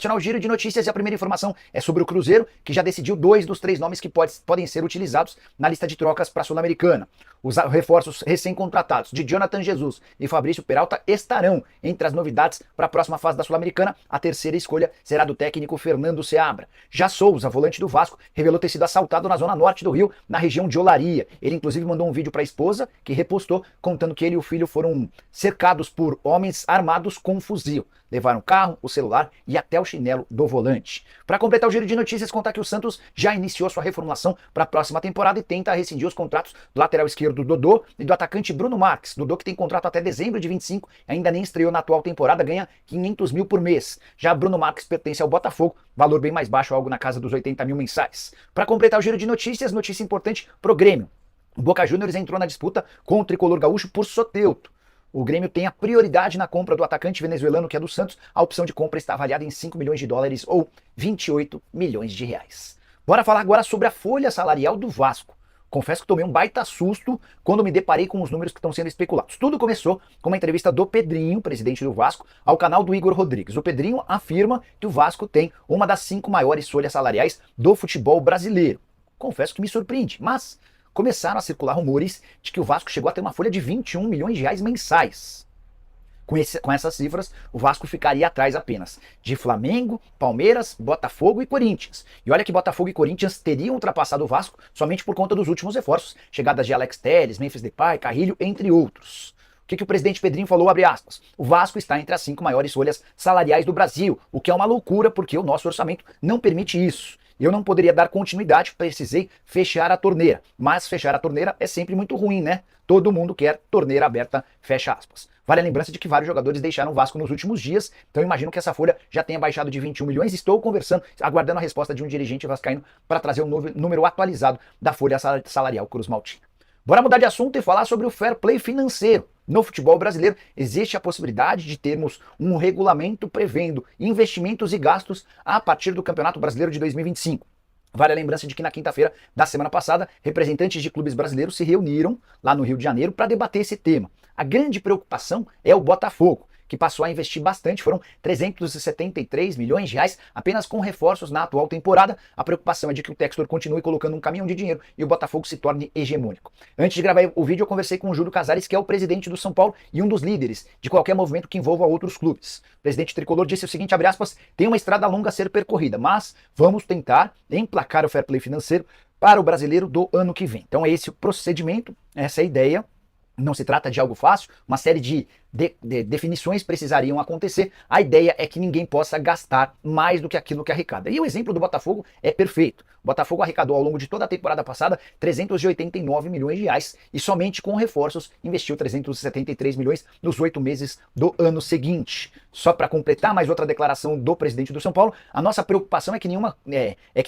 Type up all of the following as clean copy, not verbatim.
Nacional Giro de Notícias, e a primeira informação é sobre o Cruzeiro, que já decidiu 2 dos 3 nomes que podem ser utilizados na lista de trocas para a Sul-Americana. Os reforços recém-contratados de Jonathan Jesus e Fabrício Peralta estarão entre as novidades para a próxima fase da Sul-Americana. A terceira escolha será do técnico Fernando Seabra. Já Souza, volante do Vasco, revelou ter sido assaltado na zona norte do Rio, na região de Olaria. Ele inclusive mandou um vídeo para a esposa, que repostou, contando que ele e o filho foram cercados por homens armados com um fuzil. Levaram o carro, o celular e até o chinelo do volante. Para completar o giro de notícias, contar que o Santos já iniciou sua reformulação para a próxima temporada e tenta rescindir os contratos do lateral esquerdo Dodô e do atacante Bruno Marques. Dodô, que tem contrato até dezembro de 25, ainda nem estreou na atual temporada, ganha 500 mil por mês. Já Bruno Marques pertence ao Botafogo, valor bem mais baixo, algo na casa dos 80 mil mensais. Para completar o giro de notícias, notícia importante pro Grêmio. O Boca Juniors entrou na disputa com o tricolor gaúcho por Soteldo. O Grêmio tem a prioridade na compra do atacante venezuelano, que é do Santos. A opção de compra está avaliada em 5 milhões de dólares ou 28 milhões de reais. Bora falar agora sobre a folha salarial do Vasco. Confesso que tomei um baita susto quando me deparei com os números que estão sendo especulados. Tudo começou com uma entrevista do Pedrinho, presidente do Vasco, ao canal do Igor Rodrigues. O Pedrinho afirma que o Vasco tem uma das 5 maiores folhas salariais do futebol brasileiro. Confesso que me surpreende, mas começaram a circular rumores de que o Vasco chegou a ter uma folha de 21 milhões de reais mensais. Com essas cifras, o Vasco ficaria atrás apenas de Flamengo, Palmeiras, Botafogo e Corinthians. E olha que Botafogo e Corinthians teriam ultrapassado o Vasco somente por conta dos últimos reforços, chegadas de Alex Telles, Memphis Depay, Carrilho, entre outros. O que o presidente Pedrinho falou, abre aspas, o Vasco está entre as 5 maiores folhas salariais do Brasil, o que é uma loucura porque o nosso orçamento não permite isso. Eu não poderia dar continuidade, precisei fechar a torneira. Mas fechar a torneira é sempre muito ruim, né? Todo mundo quer torneira aberta, fecha aspas. Vale a lembrança de que vários jogadores deixaram o Vasco nos últimos dias, então imagino que essa folha já tenha baixado de 21 milhões. Estou conversando, aguardando a resposta de um dirigente vascaíno para trazer um novo número atualizado da folha salarial Cruz Maltina. Bora mudar de assunto e falar sobre o fair play financeiro. No futebol brasileiro, existe a possibilidade de termos um regulamento prevendo investimentos e gastos a partir do Campeonato Brasileiro de 2025. Vale a lembrança de que na quinta-feira da semana passada, representantes de clubes brasileiros se reuniram lá no Rio de Janeiro para debater esse tema. A grande preocupação é o Botafogo, que passou a investir bastante, foram 373 milhões de reais apenas com reforços na atual temporada. A preocupação é de que o Textor continue colocando um caminhão de dinheiro e o Botafogo se torne hegemônico. Antes de gravar o vídeo, eu conversei com o Júlio Casares, que é o presidente do São Paulo e um dos líderes de qualquer movimento que envolva outros clubes. O presidente tricolor disse o seguinte, abre aspas, tem uma estrada longa a ser percorrida, mas vamos tentar emplacar o fair play financeiro para o brasileiro do ano que vem. Então é esse o procedimento, essa é a ideia. Não se trata de algo fácil, uma série de definições precisariam acontecer. A ideia é que ninguém possa gastar mais do que aquilo que arrecada. E o exemplo do Botafogo é perfeito. O Botafogo arrecadou ao longo de toda a temporada passada 389 milhões de reais e somente com reforços investiu 373 milhões nos 8 meses do ano seguinte. Só para completar mais outra declaração do presidente do São Paulo, a nossa preocupação é que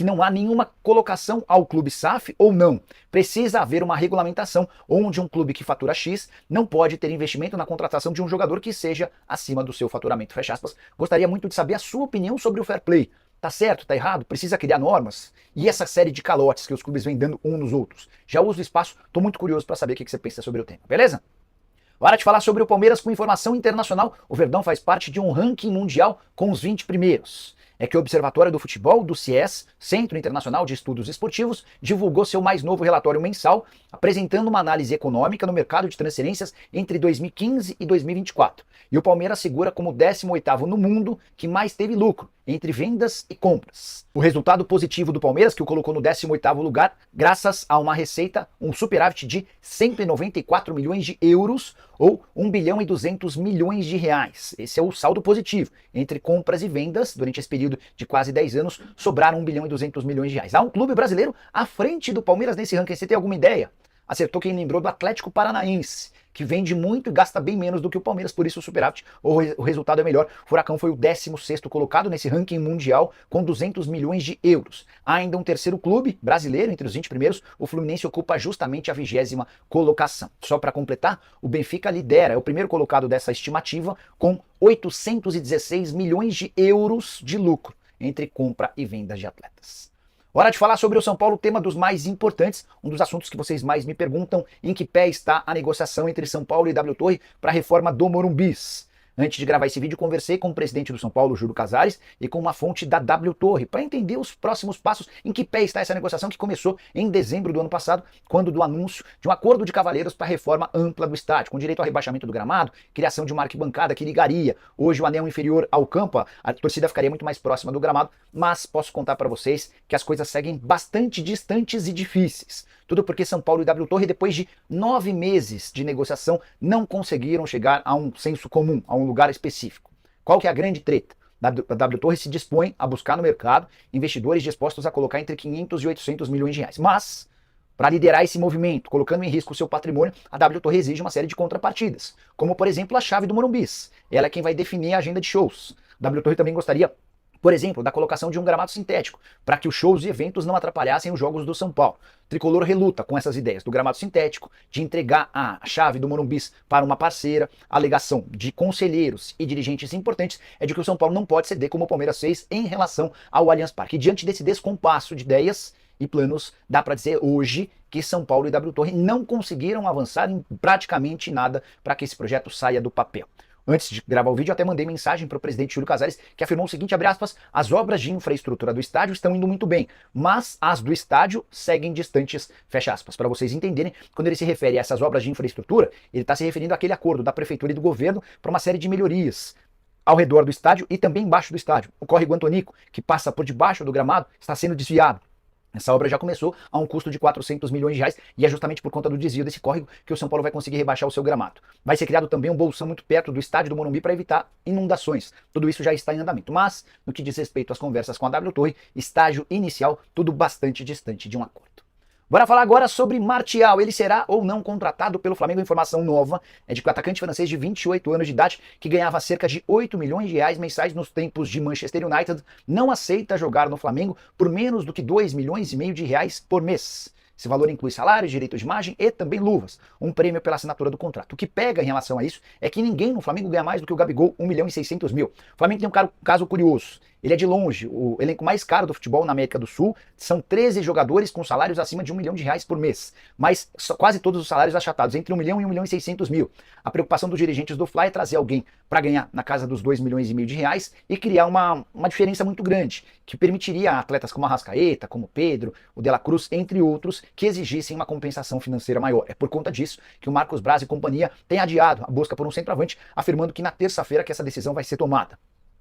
não há nenhuma colocação ao clube SAF ou não. Precisa haver uma regulamentação onde um clube que fatura X não pode ter investimento na contratação de um jogador que seja acima do seu faturamento, fecha aspas. Gostaria muito de saber a sua opinião sobre o fair play. Tá certo, tá errado? Precisa criar normas? E essa série de calotes que os clubes vêm dando uns nos outros? Já uso o espaço, tô muito curioso para saber o que você pensa sobre o tema, beleza? Hora de falar sobre o Palmeiras com informação internacional. O Verdão faz parte de um ranking mundial com os 20 primeiros. É que o Observatório do Futebol, do CIES, Centro Internacional de Estudos Esportivos, divulgou seu mais novo relatório mensal, apresentando uma análise econômica no mercado de transferências entre 2015 e 2024. E o Palmeiras segura como 18º no mundo que mais teve lucro, entre vendas e compras. O resultado positivo do Palmeiras, que o colocou no 18º lugar, graças a uma receita, um superávit de 194 milhões de euros, ou 1 bilhão e 200 milhões de reais. Esse é o saldo positivo. Entre compras e vendas, durante esse período de quase 10 anos, sobraram 1 bilhão e 200 milhões de reais. Há um clube brasileiro à frente do Palmeiras nesse ranking. Você tem alguma ideia? Acertou quem lembrou do Atlético Paranaense, que vende muito e gasta bem menos do que o Palmeiras, por isso o superávit, o resultado é melhor. O Furacão foi o 16º colocado nesse ranking mundial com 200 milhões de euros. Há ainda um terceiro clube brasileiro entre os 20 primeiros, o Fluminense ocupa justamente a 20ª colocação. Só para completar, o Benfica lidera, é o primeiro colocado dessa estimativa com 816 milhões de euros de lucro entre compra e venda de atletas. Hora de falar sobre o São Paulo, tema dos mais importantes, um dos assuntos que vocês mais me perguntam, em que pé está a negociação entre São Paulo e W Torre para a reforma do Morumbis. Antes de gravar esse vídeo, conversei com o presidente do São Paulo, Júlio Casares, e com uma fonte da W Torre, para entender os próximos passos, em que pé está essa negociação que começou em dezembro do ano passado, quando do anúncio de um acordo de cavalheiros para a reforma ampla do estádio, com direito ao rebaixamento do gramado, criação de uma arquibancada que ligaria hoje o anel inferior ao campo, a torcida ficaria muito mais próxima do gramado, mas posso contar para vocês que as coisas seguem bastante distantes e difíceis. Tudo porque São Paulo e W Torre, depois de 9 meses de negociação, não conseguiram chegar a um senso comum, a um lugar específico. Qual que é a grande treta? A W Torre se dispõe a buscar no mercado investidores dispostos a colocar entre 500 e 800 milhões de reais. Mas, para liderar esse movimento, colocando em risco o seu patrimônio, a W Torre exige uma série de contrapartidas, como por exemplo a chave do Morumbi. Ela é quem vai definir a agenda de shows. A W Torre também gostaria, por exemplo, da colocação de um gramado sintético, para que os shows e eventos não atrapalhassem os jogos do São Paulo. O Tricolor reluta com essas ideias do gramado sintético, de entregar a chave do Morumbi para uma parceira. A alegação de conselheiros e dirigentes importantes é de que o São Paulo não pode ceder como o Palmeiras fez em relação ao Allianz Parque. E diante desse descompasso de ideias e planos, dá para dizer hoje que São Paulo e W Torre não conseguiram avançar em praticamente nada para que esse projeto saia do papel. Antes de gravar o vídeo, eu até mandei mensagem para o presidente Júlio Casares, que afirmou o seguinte, abre aspas, as obras de infraestrutura do estádio estão indo muito bem, mas as do estádio seguem distantes, fecha aspas. Para vocês entenderem, quando ele se refere a essas obras de infraestrutura, ele está se referindo àquele acordo da prefeitura e do governo para uma série de melhorias ao redor do estádio e também embaixo do estádio. O córrego Antonico, que passa por debaixo do gramado, está sendo desviado. Essa obra já começou a um custo de 400 milhões de reais e é justamente por conta do desvio desse córrego que o São Paulo vai conseguir rebaixar o seu gramado. Vai ser criado também um bolsão muito perto do estádio do Morumbi para evitar inundações. Tudo isso já está em andamento, mas no que diz respeito às conversas com a W Torre, estágio inicial, tudo bastante distante de um acordo. Bora falar agora sobre Martial. Ele será ou não contratado pelo Flamengo? A informação nova é de que o atacante francês de 28 anos de idade, que ganhava cerca de 8 milhões de reais mensais nos tempos de Manchester United, não aceita jogar no Flamengo por menos do que 2 milhões e meio de reais por mês. Esse valor inclui salários, direitos de imagem e também luvas, um prêmio pela assinatura do contrato. O que pega em relação a isso é que ninguém no Flamengo ganha mais do que o Gabigol, 1 milhão e 600 mil. O Flamengo tem um caso curioso. Ele é de longe o elenco mais caro do futebol na América do Sul. São 13 jogadores com salários acima de 1 milhão de reais por mês. Mas quase todos os salários achatados, entre 1 milhão e 1 milhão e 600 mil. A preocupação dos dirigentes do Fly é trazer alguém para ganhar na casa dos 2 milhões e meio de reais e criar uma diferença muito grande, que permitiria a atletas como a Arrascaeta, como Pedro, o De La Cruz, entre outros, que exigissem uma compensação financeira maior. É por conta disso que o Marcos Braz e companhia têm adiado a busca por um centroavante, afirmando que na terça-feira que essa decisão vai ser tomada.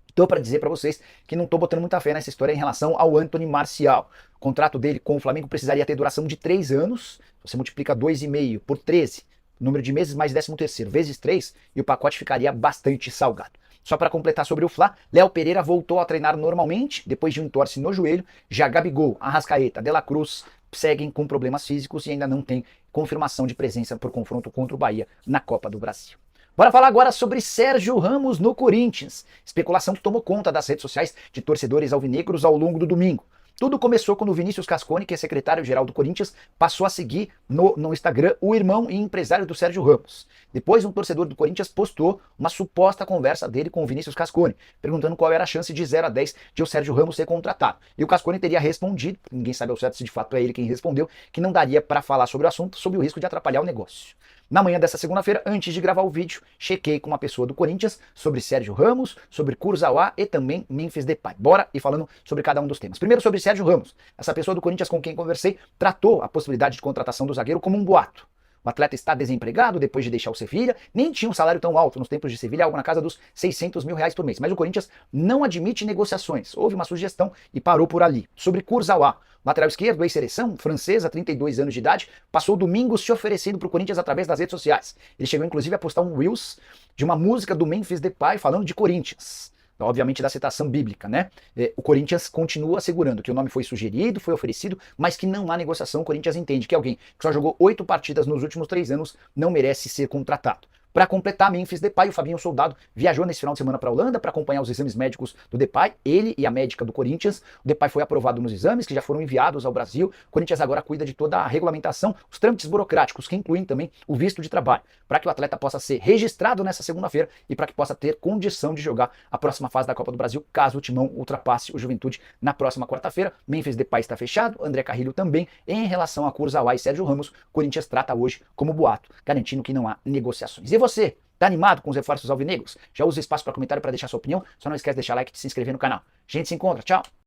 Estou para dizer para vocês que não estou botando muita fé nessa história em relação ao Anthony Martial. O contrato dele com o Flamengo precisaria ter duração de 3 anos. Você multiplica 2,5 por 13, número de meses mais 13º, vezes 3, e o pacote ficaria bastante salgado. Só para completar sobre o Fla, Léo Pereira voltou a treinar normalmente, depois de um entorse no joelho. Já Gabigol, Arrascaeta, De La Cruz seguem com problemas físicos e ainda não tem confirmação de presença por confronto contra o Bahia na Copa do Brasil. Bora falar agora sobre Sérgio Ramos no Corinthians. Especulação que tomou conta das redes sociais de torcedores alvinegros ao longo do domingo. Tudo começou quando o Vinícius Cascone, que é secretário-geral do Corinthians, passou a seguir no Instagram o irmão e empresário do Sérgio Ramos. Depois, um torcedor do Corinthians postou uma suposta conversa dele com o Vinícius Cascone, perguntando qual era a chance de 0 a 10 de o Sérgio Ramos ser contratado. E o Cascone teria respondido, ninguém sabe ao certo se de fato é ele quem respondeu, que não daria para falar sobre o assunto, sob o risco de atrapalhar o negócio. Na manhã dessa segunda-feira, antes de gravar o vídeo, chequei com uma pessoa do Corinthians sobre Sérgio Ramos, sobre Kurzawa e também Memphis Depay. Bora ir falando sobre cada um dos temas. Primeiro sobre Sérgio Ramos. Essa pessoa do Corinthians com quem conversei tratou a possibilidade de contratação do zagueiro como um boato. O atleta está desempregado depois de deixar o Sevilha, nem tinha um salário tão alto nos tempos de Sevilha, algo na casa dos 600 mil reais por mês. Mas o Corinthians não admite negociações. Houve uma sugestão e parou por ali. Sobre Kurzawa, lateral esquerdo, ex-seleção, francesa, 32 anos de idade, passou domingo se oferecendo para o Corinthians através das redes sociais. Ele chegou inclusive a postar um Reels de uma música do Memphis Depay falando de Corinthians. Obviamente da citação bíblica, né? O Corinthians continua assegurando que o nome foi sugerido, foi oferecido, mas que não há negociação. O Corinthians entende que alguém que só jogou 8 partidas nos últimos 3 anos não merece ser contratado. Para completar, Memphis Depay, o Fabinho Soldado viajou nesse final de semana para a Holanda para acompanhar os exames médicos do Depay, ele e a médica do Corinthians. O Depay foi aprovado nos exames, que já foram enviados ao Brasil. O Corinthians agora cuida de toda a regulamentação, os trâmites burocráticos, que incluem também o visto de trabalho, para que o atleta possa ser registrado nessa segunda-feira e para que possa ter condição de jogar a próxima fase da Copa do Brasil, caso o Timão ultrapasse o Juventude na próxima quarta-feira. Memphis Depay está fechado, André Carrilho também. Em relação a Kurzawa e Sérgio Ramos, o Corinthians trata hoje como boato, garantindo que não há negociações. E você? Tá animado com os reforços alvinegros? Já usa o espaço para comentário para deixar sua opinião. Só não esquece de deixar like e de se inscrever no canal. A gente se encontra. Tchau!